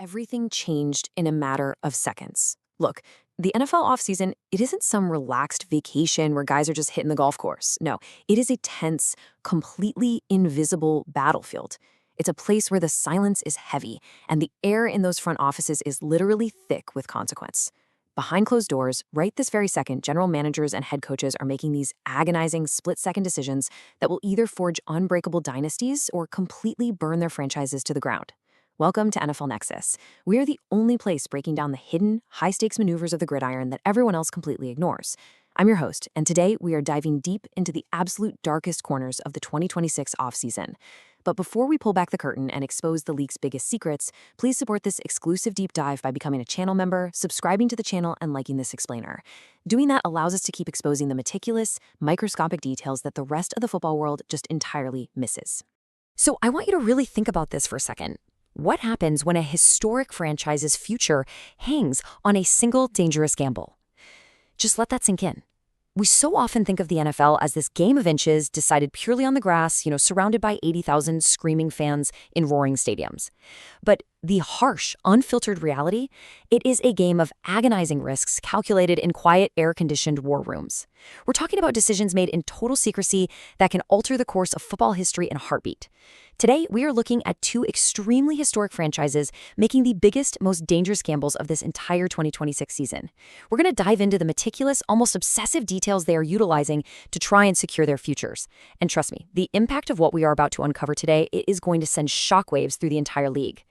Everything changed in a matter of seconds. Look, the NFL offseason, it isn't some relaxed vacation where guys are just hitting the golf course. No, it is a tense, completely invisible battlefield. It's a place where the silence is heavy and the air in those front offices is literally thick with consequence. Behind closed doors, right this very second, general managers and head coaches are making these agonizing split-second decisions that will either forge unbreakable dynasties or completely burn their franchises to the ground. Welcome to NFL Nexus. We are the only place breaking down the hidden, high-stakes maneuvers of the gridiron that everyone else completely ignores. I'm your host, and today we are diving deep into the absolute darkest corners of the 2026 offseason. But before we pull back the curtain and expose the league's biggest secrets, please support this exclusive deep dive by becoming a channel member, subscribing to the channel, and liking this explainer. Doing that allows us to keep exposing the meticulous, microscopic details that the rest of the football world just entirely misses. So I want you to really think about this for a second. What happens when a historic franchise's future hangs on a single dangerous gamble? Just let that sink in. We so often think of the NFL as this game of inches decided purely on the grass, surrounded by 80,000 screaming fans in roaring stadiums. But the harsh, unfiltered reality, it is a game of agonizing risks calculated in quiet, air-conditioned war rooms. We're talking about decisions made in total secrecy that can alter the course of football history in a heartbeat. Today, we are looking at two extremely historic franchises making the biggest, most dangerous gambles of this entire 2026 season. We're going to dive into the meticulous, almost obsessive details they are utilizing to try and secure their futures. And trust me, the impact of what we are about to uncover today is going to send shockwaves through the entire league.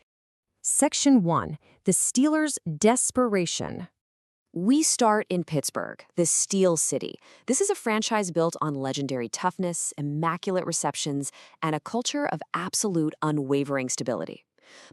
Section 1. The Steelers' Desperation. We start in Pittsburgh, the Steel City. This is a franchise built on legendary toughness, immaculate receptions, and a culture of absolute unwavering stability.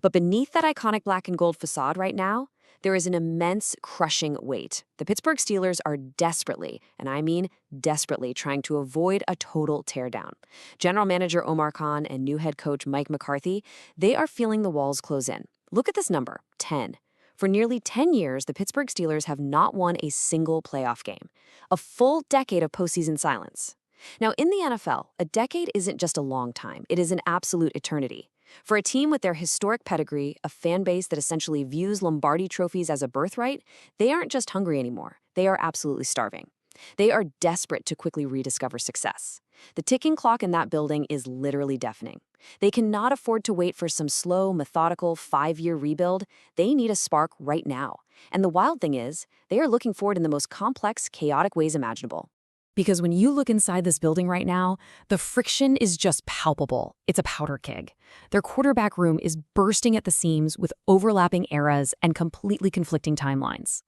But beneath that iconic black and gold facade right now, there is an immense, crushing weight. The Pittsburgh Steelers are desperately, and I mean desperately, trying to avoid a total teardown. General Manager Omar Khan and new head coach Mike McCarthy, they are feeling the walls close in. Look at this number, 10. For nearly 10 years, the Pittsburgh Steelers have not won a single playoff game. A full decade of postseason silence. Now, in the NFL, a decade isn't just a long time. It is an absolute eternity. For a team with their historic pedigree, a fan base that essentially views Lombardi trophies as a birthright, they aren't just hungry anymore. They are absolutely starving. They are desperate to quickly rediscover success. The ticking clock in that building is literally deafening. They cannot afford to wait for some slow, methodical 5-year rebuild. They need a spark right now. And the wild thing is, they are looking forward in the most complex, chaotic ways imaginable. Because when you look inside this building right now, the friction is just palpable. It's a powder keg. Their quarterback room is bursting at the seams with overlapping eras and completely conflicting timelines.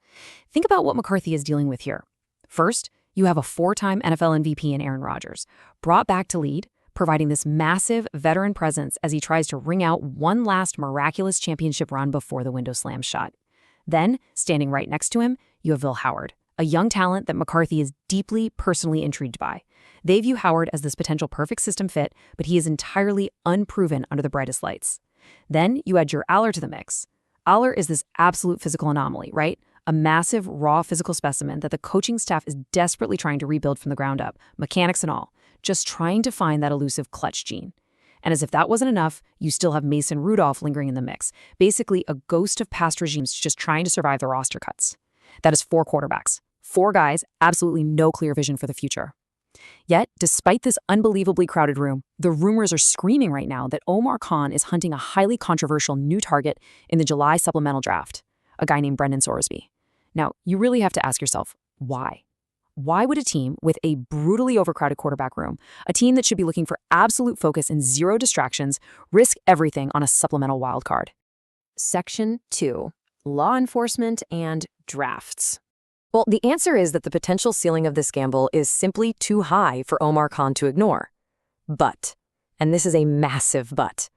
Think about what McCarthy is dealing with here. First, you have a 4-time NFL MVP in Aaron Rodgers, brought back to lead, providing this massive veteran presence as he tries to wring out one last miraculous championship run before the window slams shut. Then, standing right next to him, you have Will Howard, a young talent that McCarthy is deeply personally intrigued by. They view Howard as this potential perfect system fit, but he is entirely unproven under the brightest lights. Then you add your Aller to the mix. Aller is this absolute physical anomaly, right? A massive, raw physical specimen that the coaching staff is desperately trying to rebuild from the ground up, mechanics and all, just trying to find that elusive clutch gene. And as if that wasn't enough, you still have Mason Rudolph lingering in the mix, basically a ghost of past regimes just trying to survive the roster cuts. That is 4 quarterbacks, 4 guys, absolutely no clear vision for the future. Yet, despite this unbelievably crowded room, the rumors are screaming right now that Omar Khan is hunting a highly controversial new target in the July supplemental draft, a guy named Brendan Sorsby. Now, you really have to ask yourself, why? Why would a team with a brutally overcrowded quarterback room, a team that should be looking for absolute focus and zero distractions, risk everything on a supplemental wildcard? Section 2. Law enforcement and drafts. Well, the answer is that the potential ceiling of this gamble is simply too high for Omar Khan to ignore. But, and this is a massive but,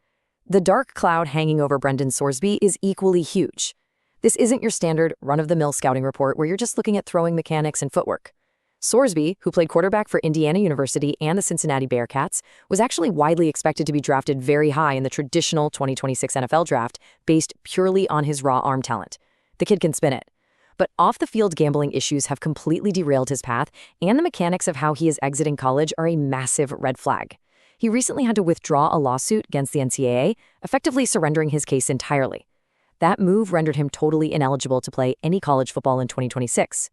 the dark cloud hanging over Brendan Sorsby is equally huge. This isn't your standard run-of-the-mill scouting report where you're just looking at throwing mechanics and footwork. Sorsby, who played quarterback for Indiana University and the Cincinnati Bearcats, was actually widely expected to be drafted very high in the traditional 2026 NFL draft based purely on his raw arm talent. The kid can spin it. But off-the-field gambling issues have completely derailed his path, and the mechanics of how he is exiting college are a massive red flag. He recently had to withdraw a lawsuit against the NCAA, effectively surrendering his case entirely. That move rendered him totally ineligible to play any college football in 2026.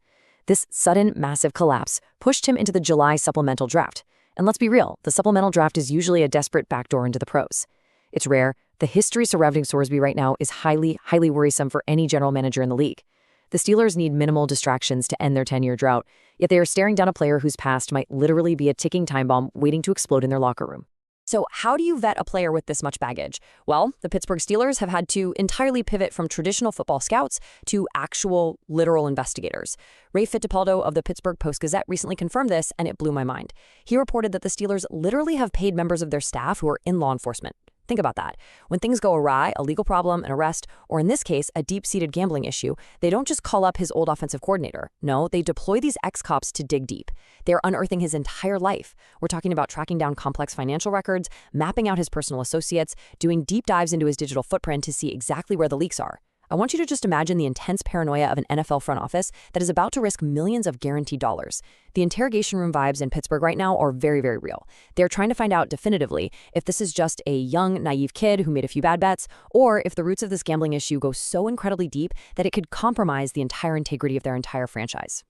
This sudden, massive collapse pushed him into the July supplemental draft. And let's be real, the supplemental draft is usually a desperate backdoor into the pros. It's rare. The history surrounding Sorsby right now is highly, highly worrisome for any general manager in the league. The Steelers need minimal distractions to end their 10-year drought, yet they are staring down a player whose past might literally be a ticking time bomb waiting to explode in their locker room. So how do you vet a player with this much baggage? Well, the Pittsburgh Steelers have had to entirely pivot from traditional football scouts to actual, literal investigators. Ray Fittipaldo of the Pittsburgh Post-Gazette recently confirmed this, and it blew my mind. He reported that the Steelers literally have paid members of their staff who are in law enforcement. Think about that. When things go awry, a legal problem, an arrest, or in this case, a deep-seated gambling issue, they don't just call up his old offensive coordinator. No, they deploy these ex-cops to dig deep. They're unearthing his entire life. We're talking about tracking down complex financial records, mapping out his personal associates, doing deep dives into his digital footprint to see exactly where the leaks are. I want you to just imagine the intense paranoia of an NFL front office that is about to risk millions of guaranteed dollars. The interrogation room vibes in Pittsburgh right now are very, very real. They're trying to find out definitively if this is just a young, naive kid who made a few bad bets, or if the roots of this gambling issue go so incredibly deep that it could compromise the entire integrity of their entire franchise.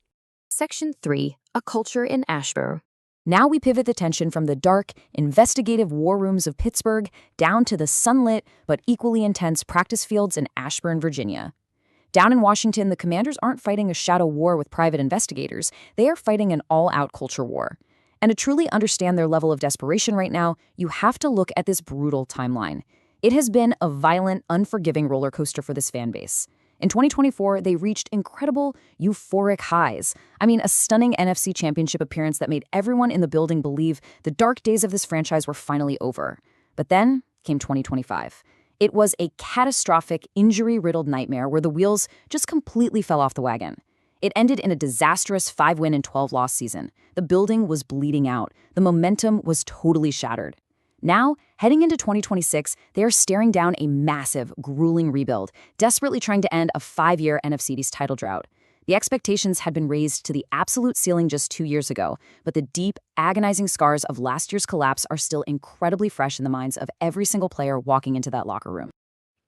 Section 3. A Culture in Asheboro. Now we pivot the tension from the dark, investigative war rooms of Pittsburgh down to the sunlit but equally intense practice fields in Ashburn, Virginia. Down in Washington, the Commanders aren't fighting a shadow war with private investigators. They are fighting an all-out culture war. And to truly understand their level of desperation right now, you have to look at this brutal timeline. It has been a violent, unforgiving roller coaster for this fan base. In 2024, they reached incredible, euphoric highs. I mean, a stunning NFC Championship appearance that made everyone in the building believe the dark days of this franchise were finally over. But then came 2025. It was a catastrophic, injury-riddled nightmare where the wheels just completely fell off the wagon. It ended in a disastrous 5-win and 12-loss season. The building was bleeding out. The momentum was totally shattered. Now, heading into 2026, they are staring down a massive, grueling rebuild, desperately trying to end a 5-year NFC East title drought. The expectations had been raised to the absolute ceiling just 2 years ago, but the deep, agonizing scars of last year's collapse are still incredibly fresh in the minds of every single player walking into that locker room.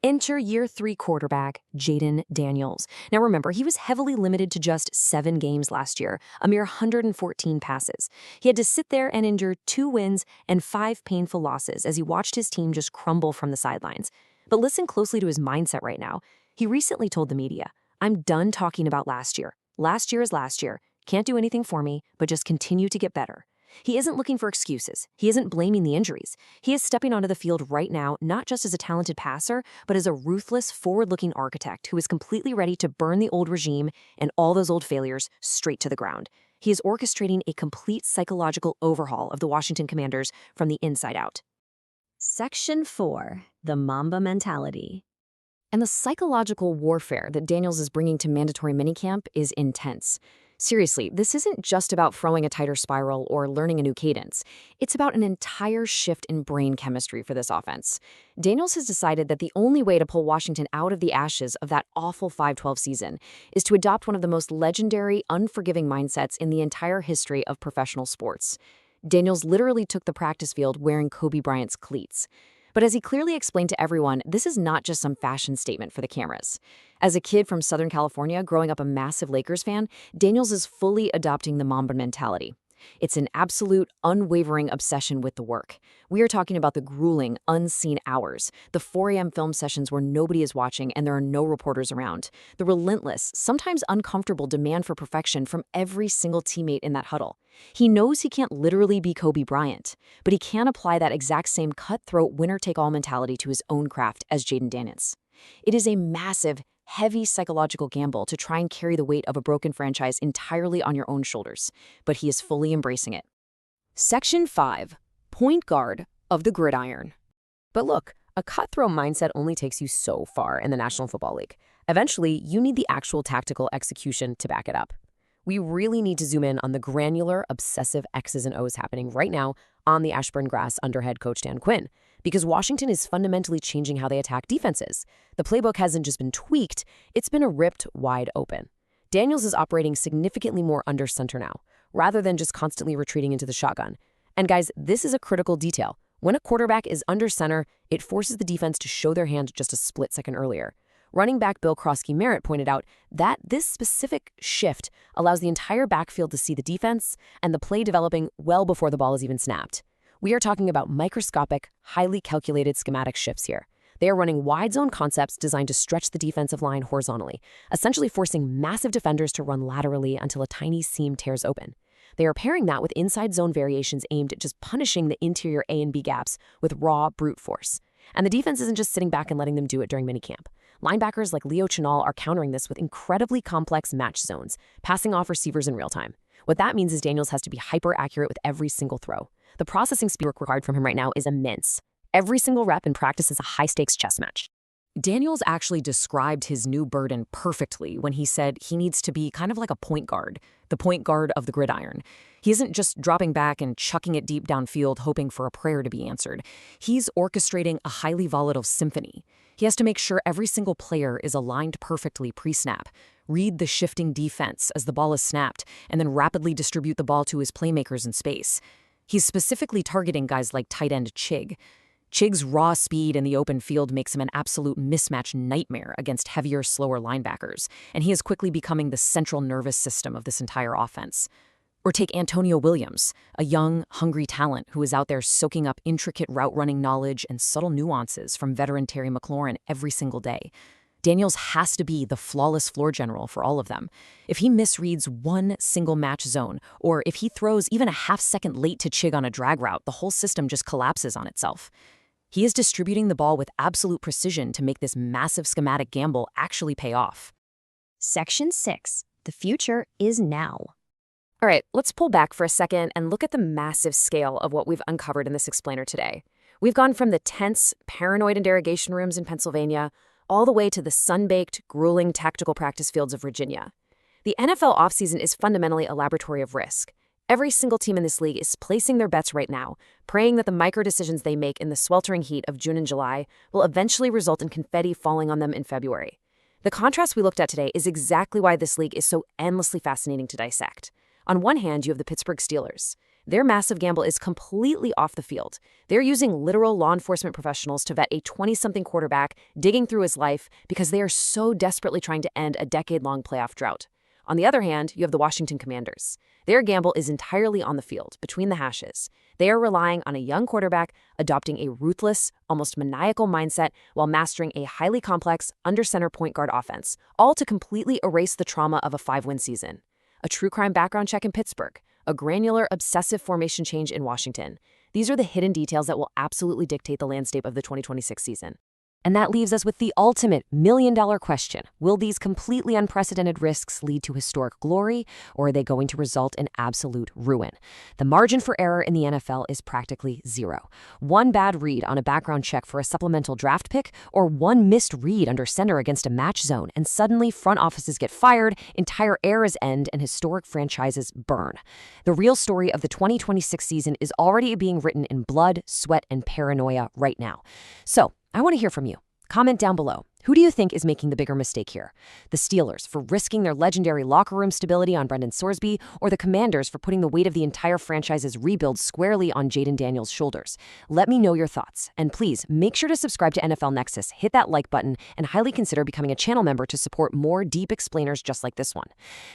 Enter year 3 quarterback, Jayden Daniels. Now remember, he was heavily limited to just 7 games last year, a mere 114 passes. He had to sit there and endure 2 wins and 5 painful losses as he watched his team just crumble from the sidelines. But listen closely to his mindset right now. He recently told the media, "I'm done talking about last year. Last year is last year. Can't do anything for me, but just continue to get better." He isn't looking for excuses. He isn't blaming the injuries. He is stepping onto the field right now, not just as a talented passer, but as a ruthless, forward-looking architect who is completely ready to burn the old regime and all those old failures straight to the ground. He is orchestrating a complete psychological overhaul of the Washington Commanders from the inside out. Section 4. The Mamba Mentality. And the psychological warfare that Daniels is bringing to mandatory minicamp is intense. Seriously, this isn't just about throwing a tighter spiral or learning a new cadence. It's about an entire shift in brain chemistry for this offense. Daniels has decided that the only way to pull Washington out of the ashes of that awful 5-12 season is to adopt one of the most legendary, unforgiving mindsets in the entire history of professional sports. Daniels literally took the practice field wearing Kobe Bryant's cleats. But as he clearly explained to everyone, this is not just some fashion statement for the cameras. As a kid from Southern California growing up a massive Lakers fan, Daniels is fully adopting the Mamba mentality. It's an absolute, unwavering obsession with the work. We are talking about the grueling, unseen hours, the 4 a.m. film sessions where nobody is watching and there are no reporters around, the relentless, sometimes uncomfortable demand for perfection from every single teammate in that huddle. He knows he can't literally be Kobe Bryant, but he can apply that exact same cutthroat, winner-take-all mentality to his own craft as Jayden Daniels. It is a massive, heavy psychological gamble to try and carry the weight of a broken franchise entirely on your own shoulders, but he is fully embracing it. Section 5. Point guard of the gridiron. But look, a cutthroat mindset only takes you so far in the National Football League. Eventually, you need the actual tactical execution to back it up. We really need to zoom in on the granular, obsessive X's and O's happening right now on the Ashburn grass under head coach Dan Quinn, because Washington is fundamentally changing how they attack defenses. The playbook hasn't just been tweaked, it's been ripped wide open. Daniels is operating significantly more under center now, rather than just constantly retreating into the shotgun. And guys, this is a critical detail. When a quarterback is under center, it forces the defense to show their hand just a split second earlier. Running back Bill Krosky-Merritt pointed out that this specific shift allows the entire backfield to see the defense and the play developing well before the ball is even snapped. We are talking about microscopic, highly calculated schematic shifts here. They are running wide zone concepts designed to stretch the defensive line horizontally, essentially forcing massive defenders to run laterally until a tiny seam tears open. They are pairing that with inside zone variations aimed at just punishing the interior A and B gaps with raw brute force. And the defense isn't just sitting back and letting them do it during minicamp. Linebackers like Leo Chenal are countering this with incredibly complex match zones, passing off receivers in real time. What that means is Daniels has to be hyper-accurate with every single throw. The processing speed required from him right now is immense. Every single rep in practice is a high-stakes chess match. Daniels actually described his new burden perfectly when he said he needs to be kind of like a point guard, the point guard of the gridiron. He isn't just dropping back and chucking it deep downfield hoping for a prayer to be answered. He's orchestrating a highly volatile symphony. He has to make sure every single player is aligned perfectly pre-snap, read the shifting defense as the ball is snapped, and then rapidly distribute the ball to his playmakers in space. He's specifically targeting guys like tight end Chig. Chig's raw speed in the open field makes him an absolute mismatch nightmare against heavier, slower linebackers, and he is quickly becoming the central nervous system of this entire offense. Or take Antonio Williams, a young, hungry talent who is out there soaking up intricate route-running knowledge and subtle nuances from veteran Terry McLaurin every single day. Daniels has to be the flawless floor general for all of them. If he misreads one single match zone, or if he throws even a half-second late to Chig on a drag route, the whole system just collapses on itself. He is distributing the ball with absolute precision to make this massive schematic gamble actually pay off. Section 6. The future is now. All right, let's pull back for a second and look at the massive scale of what we've uncovered in this explainer today. We've gone from the tense, paranoid interrogation rooms in Pennsylvania all the way to the sun-baked, grueling tactical practice fields of Virginia. The NFL offseason is fundamentally a laboratory of risk. Every single team in this league is placing their bets right now, praying that the micro-decisions they make in the sweltering heat of June and July will eventually result in confetti falling on them in February. The contrast we looked at today is exactly why this league is so endlessly fascinating to dissect. On one hand, you have the Pittsburgh Steelers. Their massive gamble is completely off the field. They're using literal law enforcement professionals to vet a 20-something quarterback digging through his life because they are so desperately trying to end a decade-long playoff drought. On the other hand, you have the Washington Commanders. Their gamble is entirely on the field, between the hashes. They are relying on a young quarterback adopting a ruthless, almost maniacal mindset while mastering a highly complex, under-center point guard offense, all to completely erase the trauma of a 5-win season. A true crime background check in Pittsburgh, a granular, obsessive formation change in Washington. These are the hidden details that will absolutely dictate the landscape of the 2026 season. And that leaves us with the ultimate million-dollar question. Will these completely unprecedented risks lead to historic glory, or are they going to result in absolute ruin? The margin for error in the NFL is practically zero. One bad read on a background check for a supplemental draft pick, or one missed read under center against a match zone, and suddenly front offices get fired, entire eras end, and historic franchises burn. The real story of the 2026 season is already being written in blood, sweat, and paranoia right now. So, I want to hear from you. Comment down below. Who do you think is making the bigger mistake here? The Steelers for risking their legendary locker room stability on Brendan Sorsby, or the Commanders for putting the weight of the entire franchise's rebuild squarely on Jaden Daniels' shoulders? Let me know your thoughts. And please, make sure to subscribe to NFL Nexus, hit that like button, and highly consider becoming a channel member to support more deep explainers just like this one.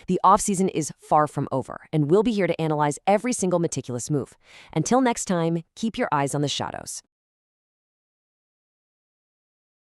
The offseason is far from over, and we'll be here to analyze every single meticulous move. Until next time, keep your eyes on the shadows.